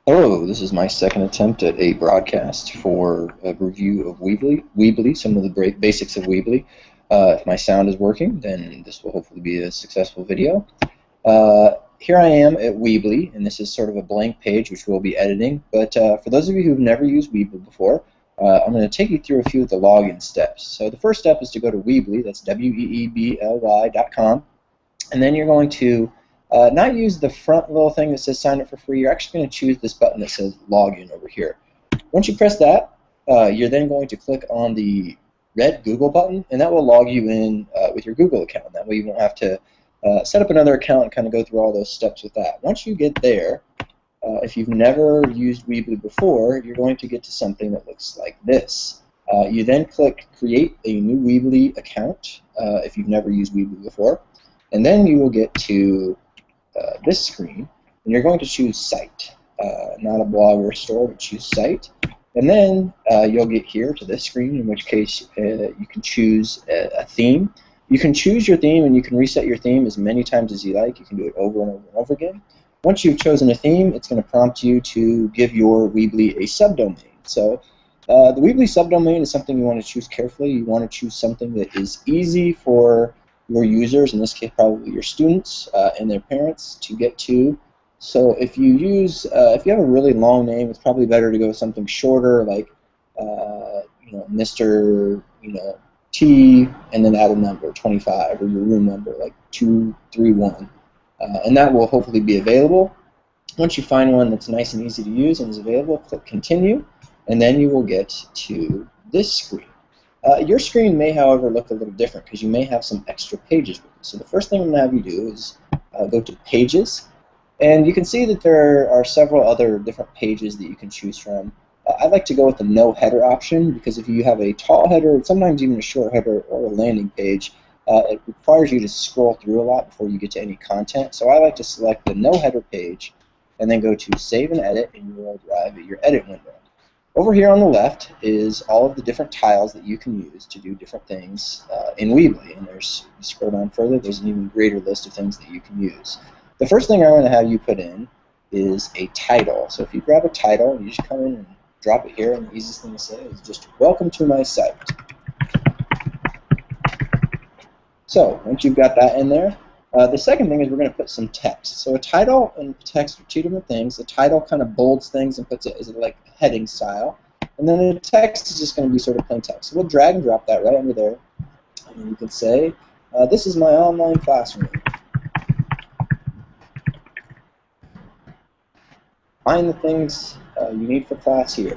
Hello, this is my second attempt at a broadcast for a review of Weebly, some of the basics of Weebly. If my sound is working, then this will hopefully be a successful video. Here I am at Weebly, and this is sort of a blank page which we'll be editing. But for those of you who've never used Weebly before, I'm going to take you through a few of the login steps. So the first step is to go to Weebly, that's weebly.com, and then you're going to not use the front little thing that says sign up for free. You're actually going to choose this button that says login over here. Once you press that, you're then going to click on the red Google button, and that will log you in with your Google account. That way you won't have to set up another account and kind of go through all those steps with that. Once you get there, if you've never used Weebly before, you're going to get to something that looks like this. You then click Create a New Weebly Account if you've never used Weebly before, and then you will get to this screen, and you're going to choose Site, not a blog or a store, but choose Site. And then you'll get here to this screen, in which case you can choose a theme. You can choose your theme, and you can reset your theme as many times as you like. You can do it over and over and over again. Once you've chosen a theme, it's going to prompt you to give your Weebly a subdomain. So the Weebly subdomain is something you want to choose carefully. You want to choose something that is easy for your users, in this case probably your students and their parents, to get to. So if you if you have a really long name, it's probably better to go with something shorter, like Mr. T, and then add a number 25, or your room number like 231, and that will hopefully be available. Once you find one that's nice and easy to use and is available, click Continue, and then you will get to this screen. Your screen may, however, look a little different because you may have some extra pages with it. So the first thing I'm going to have you do is go to Pages, and you can see that there are several other different pages that you can choose from. I like to go with the no header option, because if you have a tall header, sometimes even a short header or a landing page, it requires you to scroll through a lot before you get to any content. So I like to select the no header page and then go to Save and Edit, and you will arrive at your edit window. Over here on the left is all of the different tiles that you can use to do different things in Weebly. And you scroll down further, there's an even greater list of things that you can use. The first thing I'm going to have you put in is a title. So if you grab a title, you just come in and drop it here, and the easiest thing to say is just "Welcome to my site." So once you've got that in there, the second thing is we're going to put some text. So a title and text are two different things. The title kind of bolds things and puts it as like heading style, and then the text is just going to be sort of plain text. So we'll drag and drop that right under there, and you can say, "This is my online classroom. Find the things you need for class here."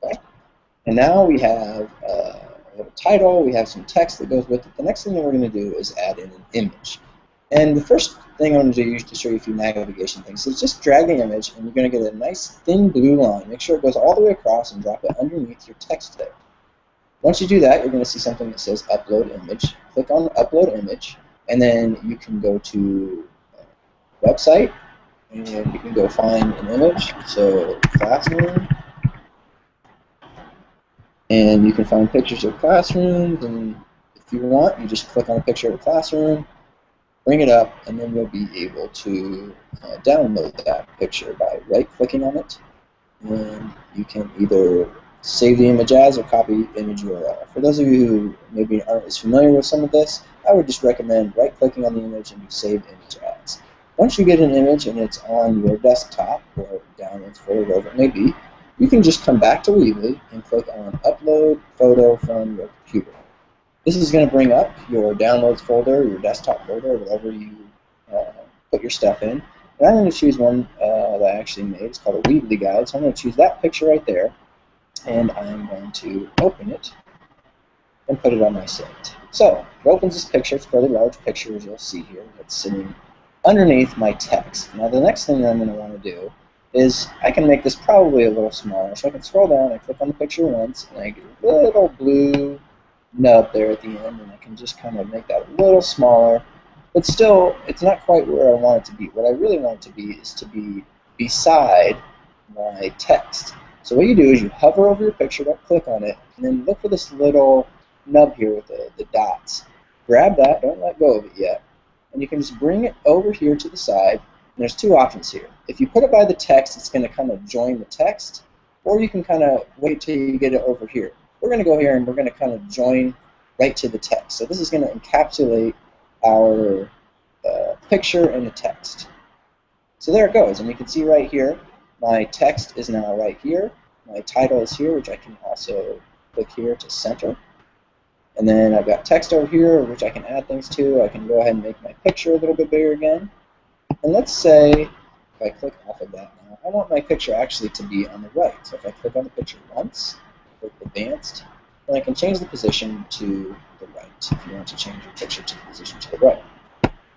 Okay. And now we have a title, we have some text that goes with it. The next thing that we're going to do is add in an image. And the first thing I'm going to do is to show you a few navigation things. So just drag the image, and you're going to get a nice thin blue line. Make sure it goes all the way across and drop it underneath your text there. Once you do that, you're going to see something that says Upload Image. Click on Upload Image, and then you can go to Website, and you can go find an image. So Classroom. And you can find pictures of classrooms, and if you want, you just click on a picture of a classroom, bring it up, and then you'll be able to download that picture by right-clicking on it, and you can either save the image as or copy image URL. For those of you who maybe aren't as familiar with some of this, I would just recommend right-clicking on the image and do Save Image As. Once you get an image and it's on your desktop or downloads folder, wherever it may be, you can just come back to Weebly and click on Upload Photo from your computer. This is going to bring up your downloads folder, your desktop folder, whatever you put your stuff in. And I'm going to choose one that I actually made. It's called a Weebly Guide. So I'm going to choose that picture right there, and I'm going to open it and put it on my site. So it opens this picture. It's a fairly large picture, as you'll see here. It's sitting underneath my text. Now the next thing that I'm going to want to do is I can make this probably a little smaller. So I can scroll down, I click on the picture once, and I get a little blue nub there at the end, and I can just kind of make that a little smaller. But still, it's not quite where I want it to be. What I really want it to be is to be beside my text. So what you do is you hover over your picture, don't click on it, and then look for this little nub here with the dots. grab that, don't let go of it yet, and you can just bring it over here to the side. And there's two options here. If you put it by the text, it's going to kind of join the text, or you can kind of wait till you get it over here. We're going to go here and we're going to kind of join right to the text. So this is going to encapsulate our picture and the text. So there it goes, and you can see right here, my text is now right here. My title is here, which I can also click here to center. And then I've got text over here, which I can add things to. I can go ahead and make my picture a little bit bigger again. And let's say, if I click off of that now, I want my picture actually to be on the right. So if I click on the picture once, click advanced, then I can change the position to the right if you want to change your picture to the position to the right.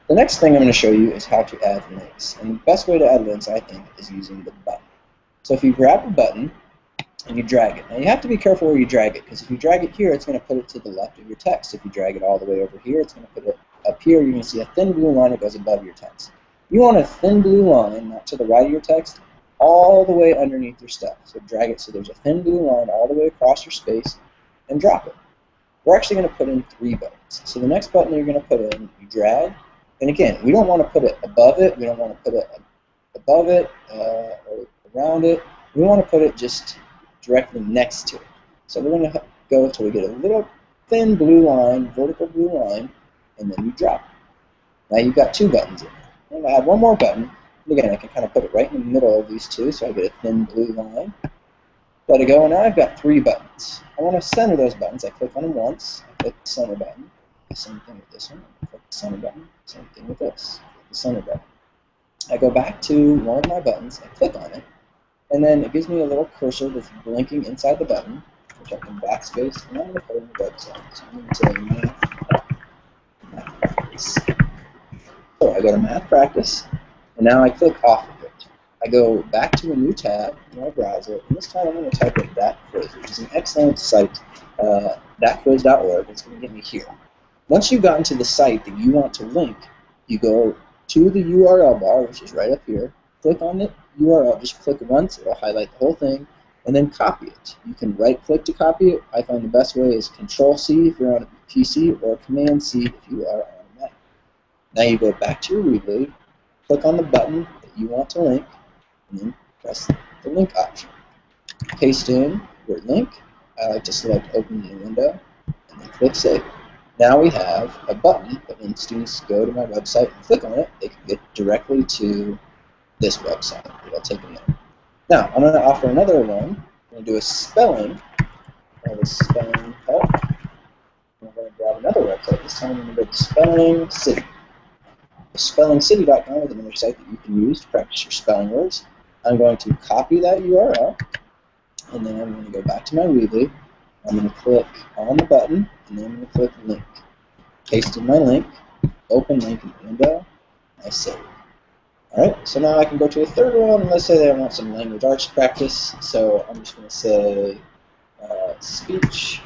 The next thing I'm going to show you is how to add links. And the best way to add links, I think, is using the button. So if you grab a button and you drag it. Now you have to be careful where you drag it, because if you drag it here, it's going to put it to the left of your text. If you drag it all the way over here, it's going to put it up here. You're going to see a thin blue line that goes above your text. You want a thin blue line, not to the right of your text, all the way underneath your stuff. So drag it so there's a thin blue line all the way across your space and drop it. We're actually going to put in 3 buttons. So the next button you're going to put in, you drag. And again, we don't want to put it above it. We don't want to put it above it or around it. We want to put it just directly next to it. So we're going to go until we get a little thin blue line, vertical blue line, and then you drop it. Now you've got 2 buttons in there. I'm going to add one more button. And again, I can kind of put it right in the middle of these 2, so I get a thin blue line. Let it go, and now I've got 3 buttons. I want to center those buttons. I click on them once. I click the center button. Same thing with this one. I click the center button. Same thing with this. Click the center button. I go back to one of my buttons. I click on it, and then it gives me a little cursor that's blinking inside the button, which I can backspace, and I'm going to put in the website. So I'm going to say math practice. So I go to math practice, and now I click off of it. I go back to a new tab in my browser, and this time I'm going to type in that quiz, which is an excellent site, thatquiz.org. It's going to get me here. Once you've gotten to the site that you want to link, you go to the URL bar, which is right up here, click on the URL, just click once, it'll highlight the whole thing, and then copy it. You can right-click to copy it. I find the best way is Control-C if you're on a PC, or Command-C if you are on a Mac. Now you go back to your Weebly, click on the button that you want to link, and then press the link option. Paste in your link. I like to select Open New Window, and then click Save. Now we have a button that when students go to my website and click on it, they can get directly to this website. It'll take them there. Now, I'm going to offer another one. I'm going to do a spelling. Spelling help. I'm going to grab another website. This time I'm going to go to Spelling City. SpellingCity.com is another site that you can use to practice your spelling words. I'm going to copy that URL, and then I'm going to go back to my Weebly. I'm going to click on the button, and then I'm going to click Link. Paste in my link, open link in the window, I save. Alright, so now I can go to a third one, and let's say that I want some language arts practice, so I'm just going to say speech,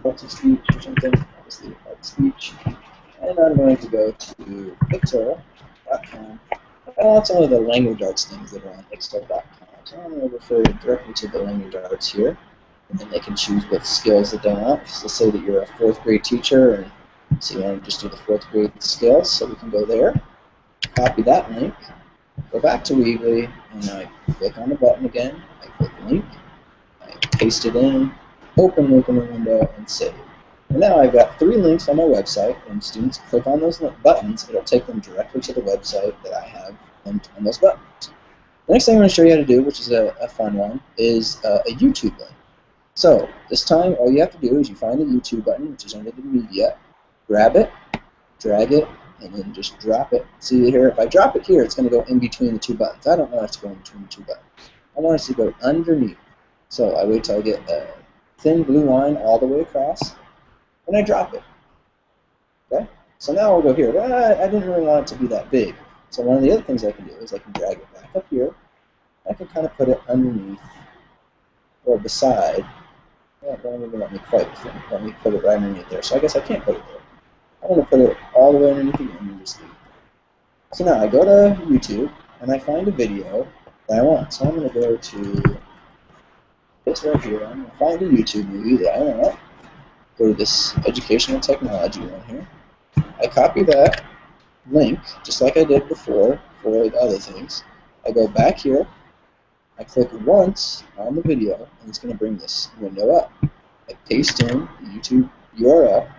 parts of speech or something, obviously part of speech, and I'm going to go to pixel.com. I want some of the language arts things that are on pixel.com, so I'm going to refer directly to the language arts here. And then they can choose what skills that they want. So let's say that you're a 4th grade teacher, and so you want to just do the 4th grade skills, so we can go there, copy that link, go back to Weebly, and I click on the button again, I click link, I paste it in, open link in the window, and save. And now I've got 3 links on my website. When students click on those buttons, it'll take them directly to the website that I have linked on those buttons. The next thing I'm going to show you how to do, which is a fun one, is a YouTube link. So this time, all you have to do is you find the YouTube button, which is under the media, grab it, drag it, and then just drop it. See here, if I drop it here, it's going to go in between the 2 buttons. I don't want it to go in between the 2 buttons. I want it to go underneath. So I wait till I get a thin blue line all the way across, and I drop it. Okay? So now we'll go here. Well, I didn't really want it to be that big. So one of the other things I can do is I can drag it back up here. I can kind of put it underneath or beside. Well, don't even let me quite let me put it right underneath there. So I guess I can't put it there. I'm going to put it all the way underneath again and just leave it. So now I go to YouTube and I find a video that I want. So I'm going to go to this right here. I'm going to find a YouTube movie that I want. Go to this educational technology one here. I copy that link, just like I did before for the other things. I go back here, I click once on the video, and it's going to bring this window up. I paste in the YouTube URL,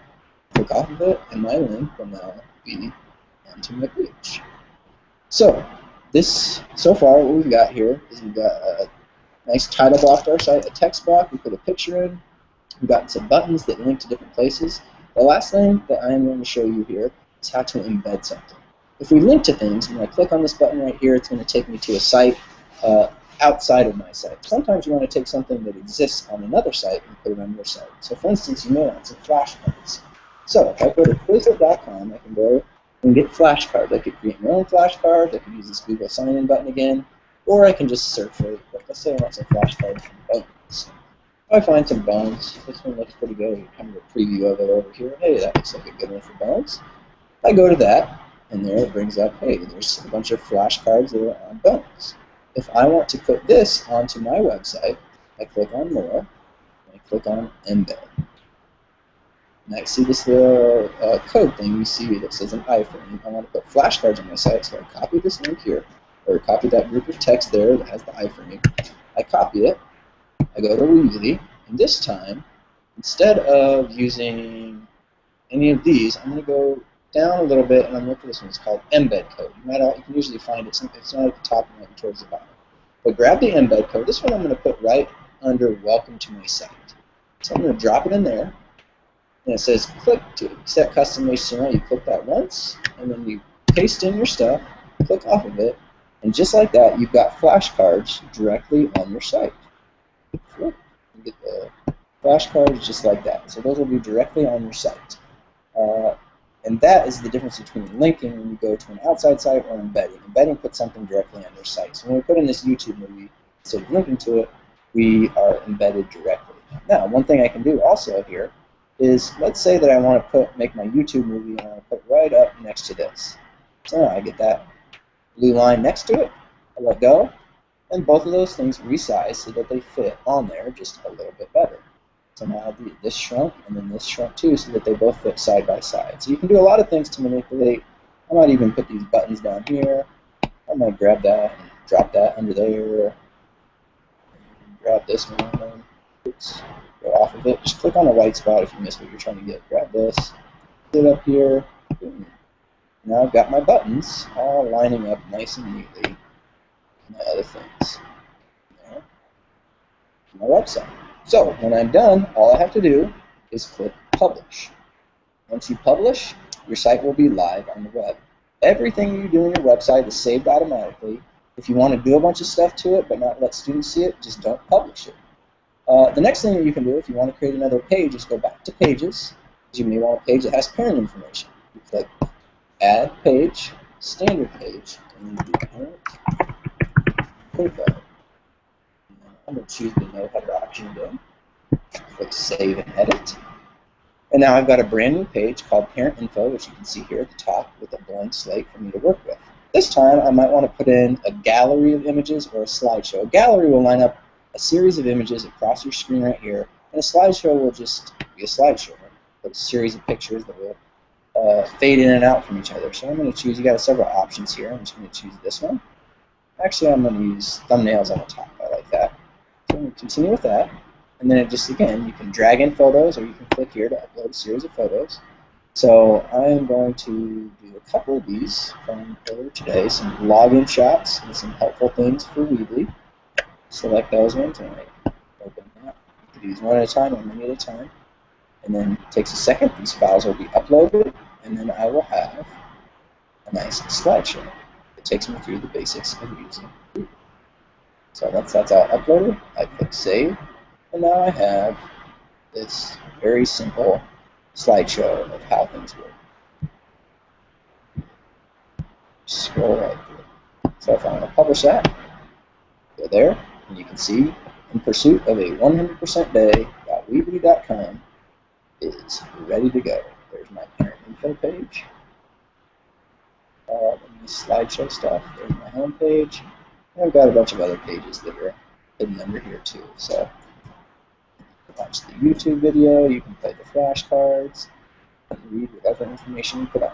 click off of it, and my link will now be onto my page. So far what we've got here is we've got a nice title block to our site, a text block, we put a picture in, we've got some buttons that link to different places. The last thing that I am going to show you here is how to embed something. If we link to things, when I click on this button right here, it's going to take me to a site outside of my site. Sometimes you want to take something that exists on another site and put it on your site. So for instance, you may want some flashcards. So if I go to Quizlet.com, I can go and get flashcards. I could create my own flashcards, I could use this Google sign-in button again, or I can just search really quick. Let's say I want some flashcards from Bones. I find some Bones. This one looks pretty good. Kind of a preview of it over here. Hey, that looks like a good one for Bones. I go to that, and there it brings up, hey, there's a bunch of flashcards that are on Bones. If I want to put this onto my website, I click on More, and I click on Embed. And I see this little code thing you see that says an iframe. I want to put flashcards on my site, so I copy this link here, or copy that group of text there that has the iframe. I copy it, I go to Weebly, and this time, instead of using any of these, I'm going to go down a little bit, and I'm looking for this one. It's called embed code. You can usually find it. It's not at the top, and right towards the bottom. But grab the embed code. This one I'm going to put right under Welcome to my site. So I'm going to drop it in there, and it says click to set custom HTML. You click that once, and then you paste in your stuff, click off of it, and just like that, you've got flashcards directly on your site. You get the flashcards just like that. So those will be directly on your site. And that is the difference between linking when you go to an outside site or embedding. Embedding puts something directly on your site. So when we put in this YouTube movie, instead of linking to it, we are embedded directly. Now, one thing I can do also here is, let's say that I want to make my YouTube movie and I want to put right up next to this. So now I get that blue line next to it, I let go, and both of those things resize so that they fit on there just a little bit better. So now this shrunk and then this shrunk too, so that they both fit side by side. So you can do a lot of things to manipulate. I might even put these buttons down here. I might grab that and drop that under there. Grab this one. Oops. Go off of it. Just click on a white spot if you miss what you're trying to get. Grab this. Put it up here. Boom. Now I've got my buttons all lining up nice and neatly. My other things. There. My website. So when I'm done, all I have to do is click Publish. Once you publish, your site will be live on the web. Everything you do on your website is saved automatically. If you want to do a bunch of stuff to it but not let students see it, just don't publish it. The next thing that you can do if you want to create another page is go back to Pages. You may want a page that has parent information. You click Add Page, Standard Page, and then you do Parent Info. I'm going to choose the No Header option again. Click Save and Edit. And now I've got a brand new page called Parent Info, which you can see here at the top with a blank slate for me to work with. This time I might want to put in a gallery of images or a slideshow. A gallery will line up a series of images across your screen right here, and a slideshow will just be a slideshow. Put a series of pictures that will fade in and out from each other. So I'm going to choose, you got several options here. I'm just going to choose this one. Actually, I'm going to use thumbnails on the top. I like that. So I'm going to continue with that. And then it just, again, you can drag in photos or you can click here to upload a series of photos. So I am going to do a couple of these from earlier today, some login shots and some helpful things for Weebly. Select those ones and I open that. You can do these one at a time or many at a time. And then it takes a second. These files will be uploaded, and then I will have a nice slideshow that takes me through the basics of using Weebly. So once that's all uploaded, I click Save, and now I have this very simple slideshow of how things work. Scroll right through. So if I want to publish that, go there, and you can see In Pursuit of a 100% Day.weebly.com is ready to go. There's my parent info page. Slideshow stuff. There's my home page. And I've got a bunch of other pages that are hidden under here too. So watch the YouTube video. You can play the flashcards. read whatever information you put on.